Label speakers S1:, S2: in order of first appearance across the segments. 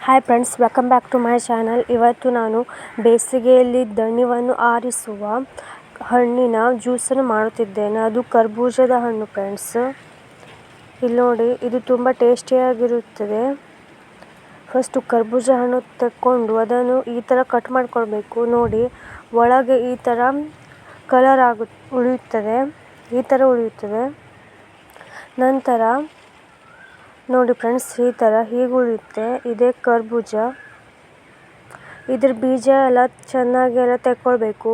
S1: Hi friends, welcome back to my channel. ಇವತ್ತು ನಾನು ಬೇಸಿಗೆಯಲ್ಲಿ ದಣಿವನ್ನು ಆರಿಸುವ ಹಣ್ಣಿನ ಜ್ಯೂಸನ್ನು ಮಾಡುತ್ತಿದ್ದೇನೆ. ಅದು ಕರ್ಬೂಜದ ಹಣ್ಣು ಫ್ರೆಂಡ್ಸ್. ಇಲ್ಲಿ ನೋಡಿ, ಇದು ತುಂಬ ಟೇಸ್ಟಿಯಾಗಿರುತ್ತದೆ. ಫಸ್ಟು ಕರ್ಬೂಜ ಹಣ್ಣು ತಕ್ಕೊಂಡು ಅದನ್ನು ಈ ಥರ ಕಟ್ ಮಾಡ್ಕೊಳ್ಬೇಕು. ನೋಡಿ, ಒಳಗೆ ಈ ಥರ ಕಲರ್ ಉಳಿಯುತ್ತದೆ, ಈ ಥರ ಉಳಿಯುತ್ತದೆ. ನಂತರ ನೋಡಿ ಫ್ರೆಂಡ್ಸ್, ಈ ಥರ ಹೀಗೆ ಉಳಿಯುತ್ತೆ. ಇದೇ ಕರ್ಬೂಜ. ಇದ್ರ ಬೀಜ ಎಲ್ಲ ಚೆನ್ನಾಗಿ ಎಲ್ಲ ತೆಕ್ಕೊಳ್ಬೇಕು.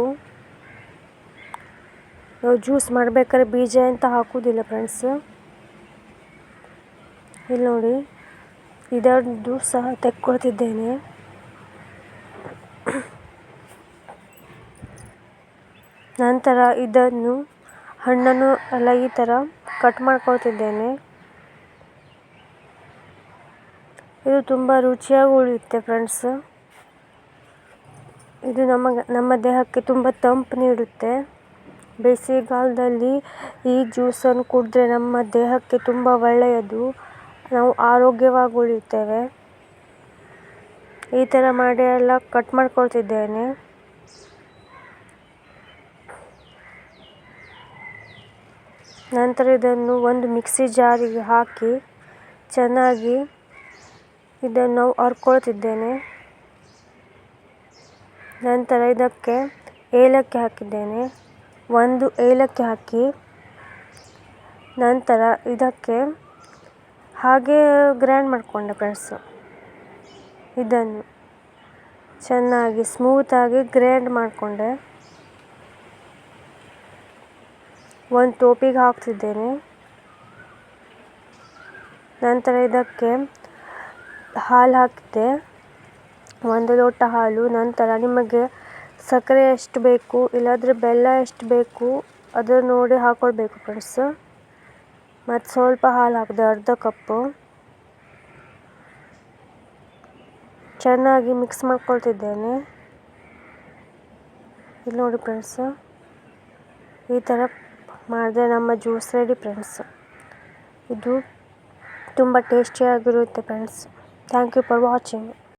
S1: ನಾವು ಜ್ಯೂಸ್ ಮಾಡಬೇಕಾದ್ರೆ ಬೀಜ ಅಂತ ಹಾಕೋದಿಲ್ಲ ಫ್ರೆಂಡ್ಸ್. ಇಲ್ಲಿ ನೋಡಿ, ಇದರದ್ದು ಸಹ ತೆಕ್ಕೊಳ್ತಿದ್ದೇನೆ. ನಂತರ ಇದನ್ನು ಹಣ್ಣನ್ನು ಎಲ್ಲ ಈ ಥರ ಕಟ್ ಮಾಡ್ಕೊಳ್ತಿದ್ದೇನೆ. ಇದು ತುಂಬ ರುಚಿಯಾಗಿ ಉಳಿಯುತ್ತೆ ಫ್ರೆಂಡ್ಸ್. ಇದು ನಮ್ಮ ದೇಹಕ್ಕೆ ತುಂಬ ತಂಪು ನೀಡುತ್ತೆ. ಬೇಸಿಗೆಗಾಲದಲ್ಲಿ ಈ ಜ್ಯೂಸನ್ನು ಕುಡಿದ್ರೆ ನಮ್ಮ ದೇಹಕ್ಕೆ ತುಂಬ ಒಳ್ಳೆಯದು. ನಾವು ಆರೋಗ್ಯವಾಗಿ ಉಳಿಯುತ್ತೇವೆ. ಈ ಥರ ಮಾಡಿ ಎಲ್ಲ ಕಟ್ ಮಾಡ್ಕೊಳ್ತಿದ್ದೇನೆ. ನಂತರ ಇದನ್ನು ಒಂದು ಮಿಕ್ಸಿ ಜಾರಿಗೆ ಹಾಕಿ ಚೆನ್ನಾಗಿ ಇದನ್ನು ಅರ್ಕೊಳ್ತಿದ್ದೇನೆ. ನಂತರ ಇದಕ್ಕೆ ಏಲಕ್ಕಿ ಹಾಕಿದ್ದೇನೆ. 1 ಏಲಕ್ಕಿ ಹಾಕಿ ನಂತರ ಇದಕ್ಕೆ ಹಾಗೆ ಗ್ರೈಂಡ್ ಮಾಡಿಕೊಂಡೆ ಫ್ರೆಂಡ್ಸ್. ಇದನ್ನು ಚೆನ್ನಾಗಿ ಸ್ಮೂತಾಗಿ ಗ್ರೈಂಡ್ ಮಾಡಿಕೊಂಡೆ. ಒಂದು ಟೋಪಿಗೆ ಹಾಕ್ತಿದ್ದೇನೆ. ನಂತರ ಇದಕ್ಕೆ ಹಾಲು ಹಾಕಿದೆ, 1 ಲೋಟ ಹಾಲು. ನಂತರ ನಿಮಗೆ ಸಕ್ಕರೆ ಎಷ್ಟು ಬೇಕು ಇಲ್ಲಾಂದರೆ ಬೆಲ್ಲ ಎಷ್ಟು ಬೇಕು ಅದನ್ನು ನೋಡಿ ಹಾಕ್ಕೊಳ್ಬೇಕು ಫ್ರೆಂಡ್ಸ್. ಮತ್ತು ಸ್ವಲ್ಪ ಹಾಲು ಹಾಕಿದೆ, ಅರ್ಧ ಕಪ್ಪು. ಚೆನ್ನಾಗಿ ಮಿಕ್ಸ್ ಮಾಡ್ಕೊಳ್ತಿದ್ದೇನೆ. ಇಲ್ಲಿ ನೋಡಿ ಫ್ರೆಂಡ್ಸ್, ಈ ಥರ ಮಾಡಿದ್ರೆ ನಮ್ಮ ಜ್ಯೂಸ್ ರೆಡಿ ಫ್ರೆಂಡ್ಸ್. ಇದು ತುಂಬ ಟೇಸ್ಟಿಯಾಗಿರುತ್ತೆ friends. Thank you for watching.